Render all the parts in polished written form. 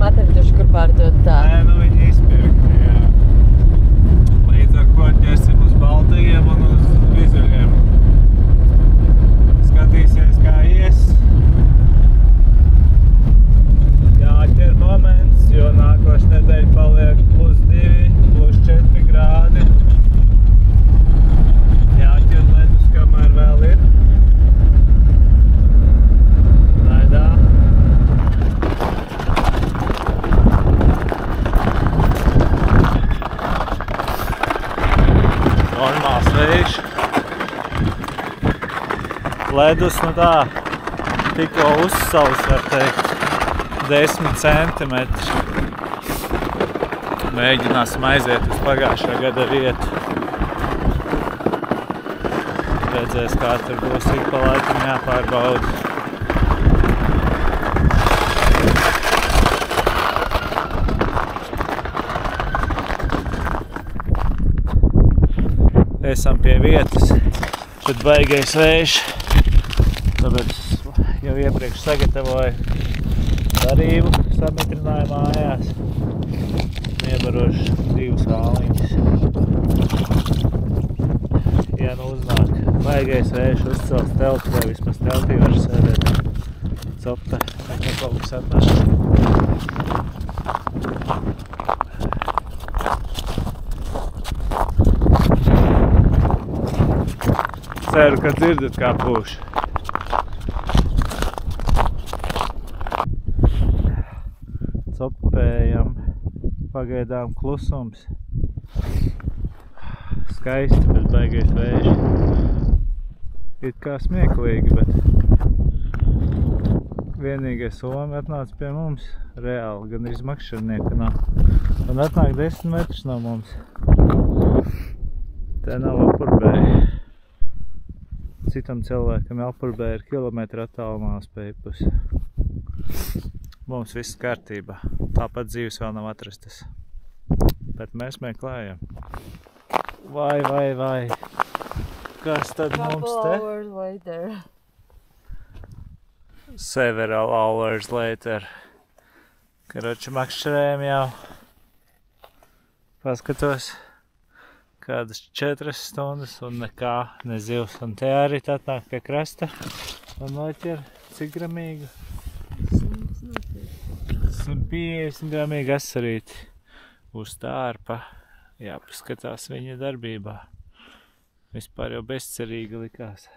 atraduši, kur pārdot tā. Nē, nu viņi izpirkti, jā. Līdz ar ko ķersim uz Baltijiem un uz Vizuļiem. Skatīsies, kā ies. Jāķer moments, jo nākošu nedēļu paliek +2, +4 grādi. Jāķer ledus, kamēr vēl ir. Laidā. Normāls vējš. Ledus, nu tā, tikko uzsals, var teikt, 10 centimetri. Mēģināsim aiziet uz pagājušā gada vietu. Redzēs, kā tur būs ik pa laikam jāpārbauda. Esam pie vietas, tad baigais vējš, tāpēc jau iepriekš sagatavoju darību, samitrināju mājās, iebarošu 2 vāliņas. Ja nu uznāk baigais vējš, uzcels telti, vai vismaz teltī var sēdēt, copta, nekā kaut kas atnāš. Ceru, ka dzirdat, kā pūš. Copējam, pagaidām klusums. Skaisti, bet baigais vējš. It kā smieklīgi, bet vienīgais somi atnāca pie mums reāli, gan arī makšķernieka nav. Un atnāk 10 metrus no mums. Te nav apurbēja. Citam cilvēkam Elpurbē ir kilometru attālumā uz pēpusi. Mums viss kārtībā. Tāpat dzīves vēl nav atrastas. Bet mēs meklējam. Vai. Kas tad mums te? Couple hours later. Several hours later. Karoči makšķerējam jau. Paskatos. Kādas 4 stundas un nekā, ne zivs. Un te arī atnāk pie krasta un noķer cik gramīgu? 150 gramīgu asarīti uz tārpa. Jāpaskatās viņa darbībā. Vispār jau bezcerīgi likās.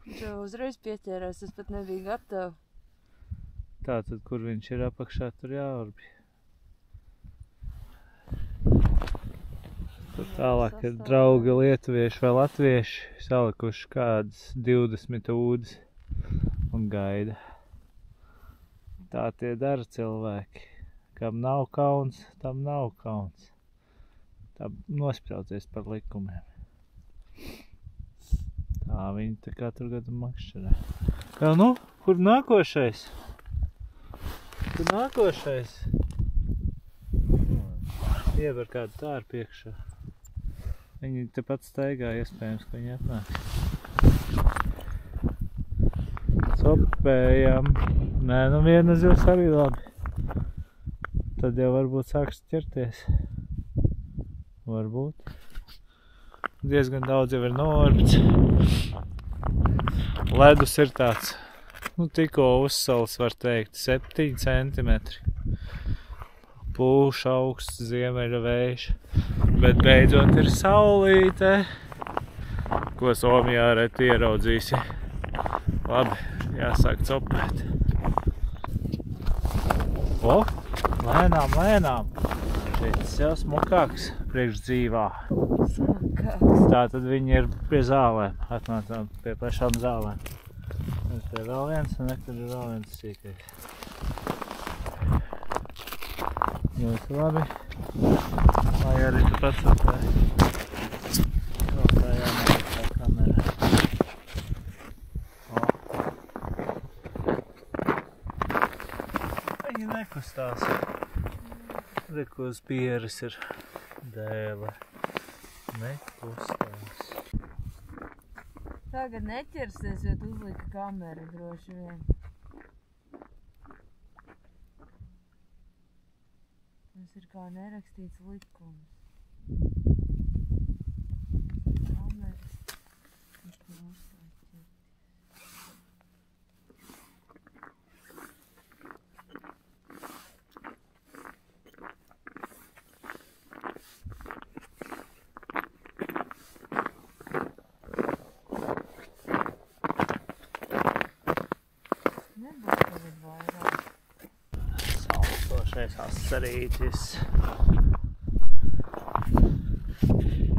Viņš jau uzreiz pieķērās, es pat nebiju gatava. Tātad, kur viņš ir apakšā, tur jāurbj. Tur tālāk ir draugi lietuvieši vai latvieši salikuši kādas 20 ūdas un gaida. Tā tie dara cilvēki. Kam nav kauns, tam nav kauns. Tā nospraudzies par likumiem. Tā viņi tā katru gadu makšķerē. Jā, nu, kur nākošais? Kur nākošais? Iever kādu tāru piekšā. Viņi tepat staigā, iespējams, ka viņi atnāks. Copējam. Nē, nu viena zivs arī labi. Tad jau varbūt sāks ķerties. Varbūt. Diezgan daudz jau ir norbts. Ledus ir tāds, nu tikko uzsals, var teikt, 7 centimetri. Pūš augsts ziemeļa vējš, bet beidzot ir saulīte, ko Somijā reti ieraudzīsi. Labi, jāsāk copēt. O, lēnām. Šeit jau smukāks priekš dzīvā. Tātad viņi ir pie zālēm, atnācām pie pašām zālēm. Te ir vēl viens un nekad ir vēl viens sīkais. Ļoti labi. Lai arī tu pats atvēji. Vēl tā jāmēr tā kamera. Viņi nekustās. Reku uz pieres ir dēle. Nekustās. Tagad neķersies, jo tu uzlika kameru droši vien. kā nerakstīts likums. Salstošais asarītis.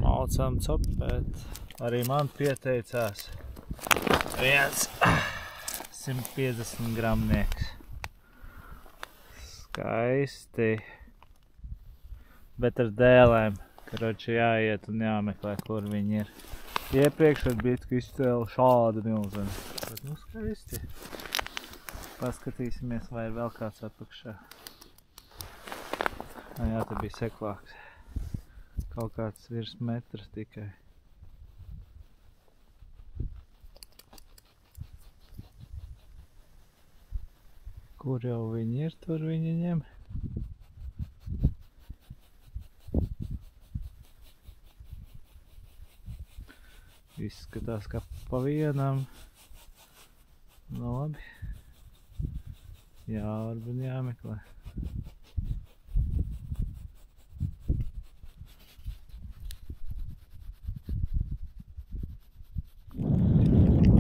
Malcam copēt. Arī man pieteicās viens 150 gramnieks. Skaisti. Bet ar dēlēm. Karoči jāiet un jāmeklē, kur viņi ir. Iepriekš var būt, ka izcēlu šādu milzeni. Bet nu skaisti. Paskatīsimies, vai ir vēl kāds atpakšā. Jā, te bija seklāks. Kaut kāds virs metras tikai. Kur jau viņi ir, tur viņi ņem. Izskatās, ka pa vienam. Nu labi. Jā, varbūt jāmeklē.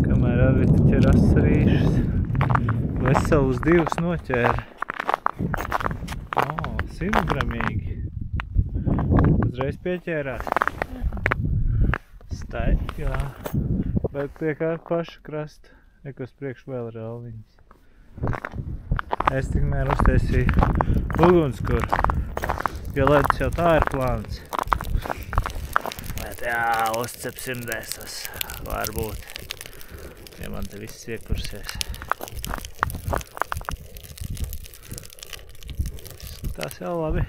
Kamēr Arvita ķer asarīšus, veselus divus noķēra. 100 gramīgi. Uzreiz pieķērās. Staigā. Bet pie kā paša krasta. Ekos priekš vēl rāliņas. Es tikmēr uztaisīju ugunskura, jo ledus jau tā ir plāns. Bet jā, uzcepsim desas, varbūt, ja man te viss iekursies. Tās jau labi.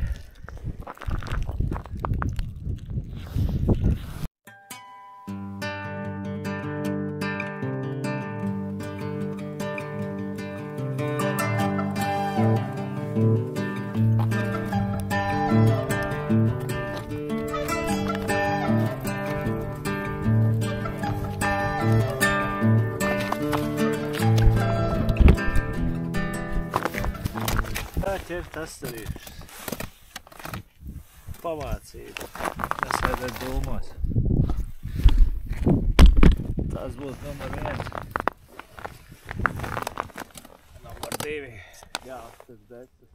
Ķert asarīšus. Pamācību. Nesēdēt dūmos. Tas būs numur 1. Numur 2. Jā, tas decas.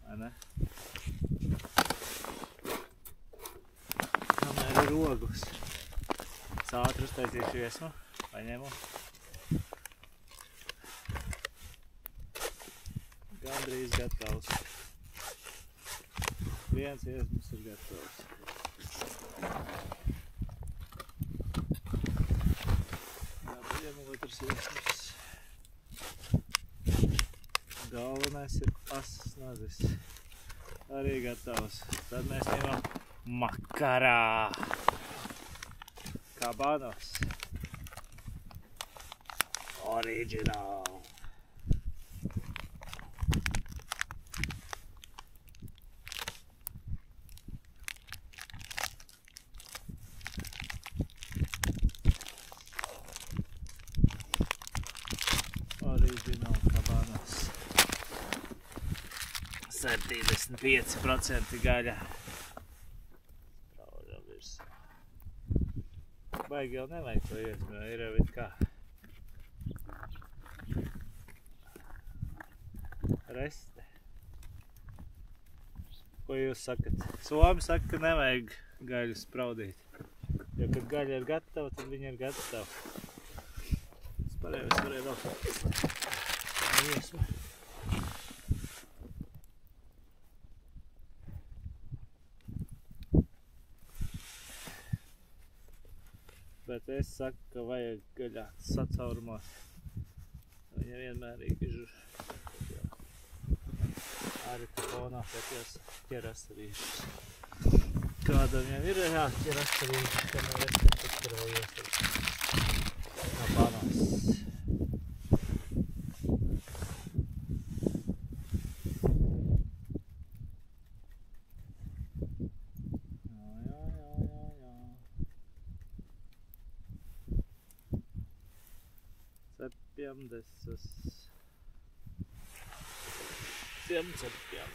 Vai ne? Kamēr ir ogus. Ātri uztaisīšu iesmu. Paņemu. Gandrīz gatavs. Viens iesmas ir gatavs. Jāpaņem otrs iesmas. Galvenais ir asas nazis. Arī gatavs. Tad mēs ņemam makarā. Kabanos. Original. Original kabanos. 75% gaļa. Praudam virsā. Baigi jau nevajag to iesmu, ir jau it kā. Reste. Ko jūs sakat? Somi saka, ka nevajag gaļu spraudīt. Jo, kad gaļa ir gatava, tad viņa ir gatava. Es varēju vēl iesmu. Bet es saku, ka vajag gaļā sacaurumos. Viņa vienmērīgi žur. Arī ka fonā pēties ķer asarīšus. Kādam jau ir jāķer asarīšus, kamēr es atkarojos ar kabanos. Siemdesas. Siemcepiem.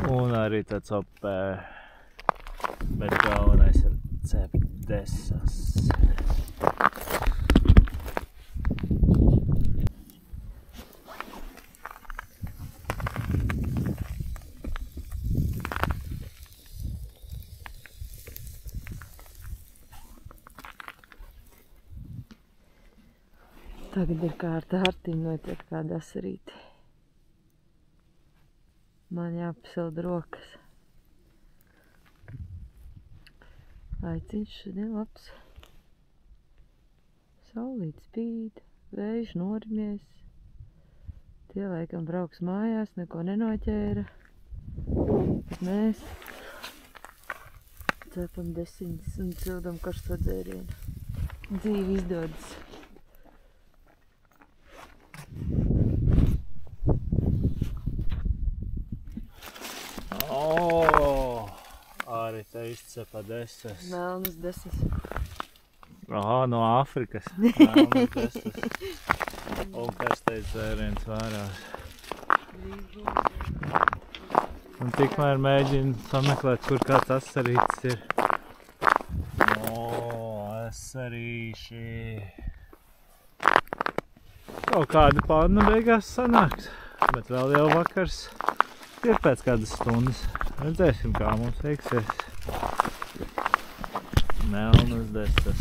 Un arī tāds opē, bet galvenais ir cepdesas. Tagad ir kārta Artim notiek kāda asarīti. Man jāpasilda rokas. Laiciņš šodien labs. Saulīt spīd, vējš norimies. Tie laikam brauks mājās, neko nenoķēra. Bet mēs cepam desiņas un cildam karsto dzērienu. Dzīve izdodas. Arī te izcepa desas. Melnas desas. No Āfrikas. Melnas desas. Un karstais dzēriens vārās. Un tikmēr mēģina pameklēt, kur kāds asarītis ir. Asarīši. Kaut kāda panna beigās sanāks. Bet vēl jau vakars ir pēc kādas stundas. Redzēsim, kā mums veiksies. Melnas desas.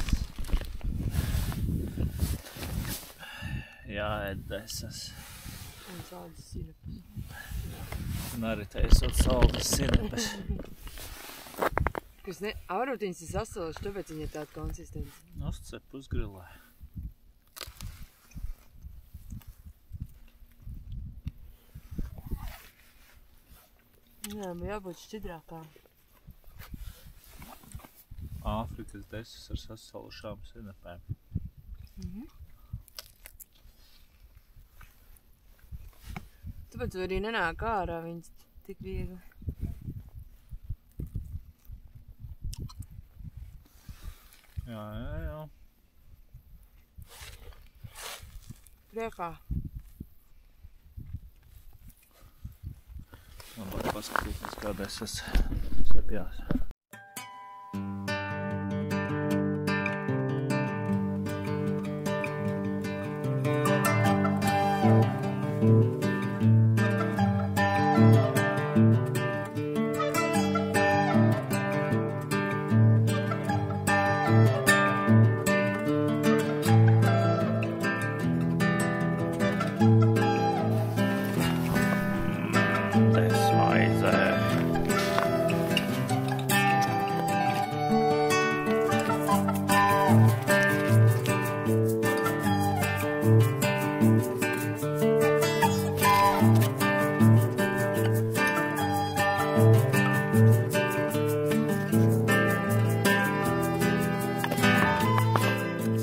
Jāēd desas. Un saldas sinepes. Un arī taisot saldas sinepes. Kas ne, aurutiņas ir sasaluši, tāpēc viņa ir tāda konsistence. Uzcep uz grilē. Jā, man jābūt šķidrākā. Āfrikas desas ar sasalušām sinepēm. Tāpēc arī nenāk ārā viņas tik viegli. Jā. Priekā. Labāk paskatīties, kā desas stepjās.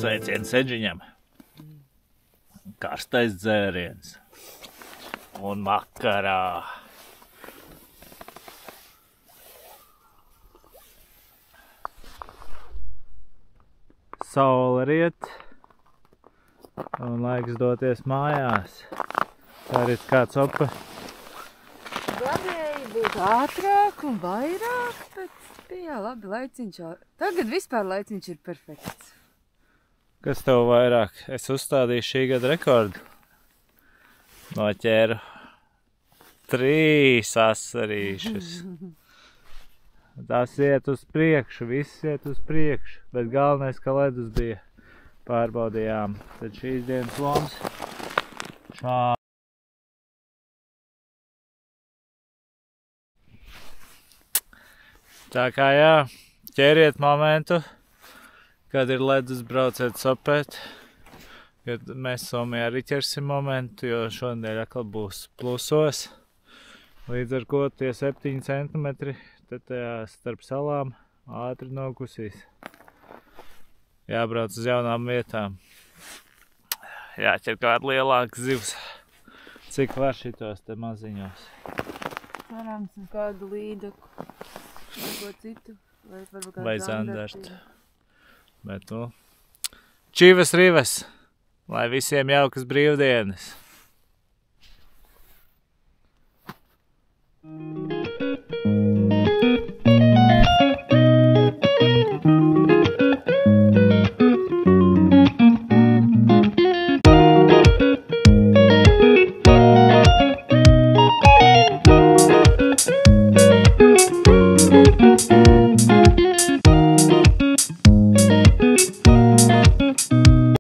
Sveiciens Edžiņam. Karstais dzēriens. Un vakarā. Saule riet. Un laiks doties mājās. Tā ir kāds opa. Varēja būt ātrāk un vairāk, bet bija labi laiciņš. Tagad vispār laiciņš ir perfekts. Kas tev vairāk? Es uzstādīju šī gada rekordu. Noķēru 3 asarīšus. Tas iet uz priekšu, viss iet uz priekšu. Bet galvenais, ka ledus bija. Pārbaudījām. Tad šīs dienas loms. Šādi. Tā kā jā, ķeriet momentu. Kad ir ledus, brauciet sopēt, jo mēs Somijā arī ķersim momentu, jo šonadēļ atkal būs plusos. Līdz ar ko tie 7 centimetri te tajā starp salām ātri nokusīs. Jābrauc uz jaunām vietām. Jāķer kādu lielāku zivs. Cik var šitos te maziņos. Cerams uz kādu līdaku. Vai ko citu. Vai zandartu. Bet nu, čivas rivas. Lai visiem jaukas brīvdienas.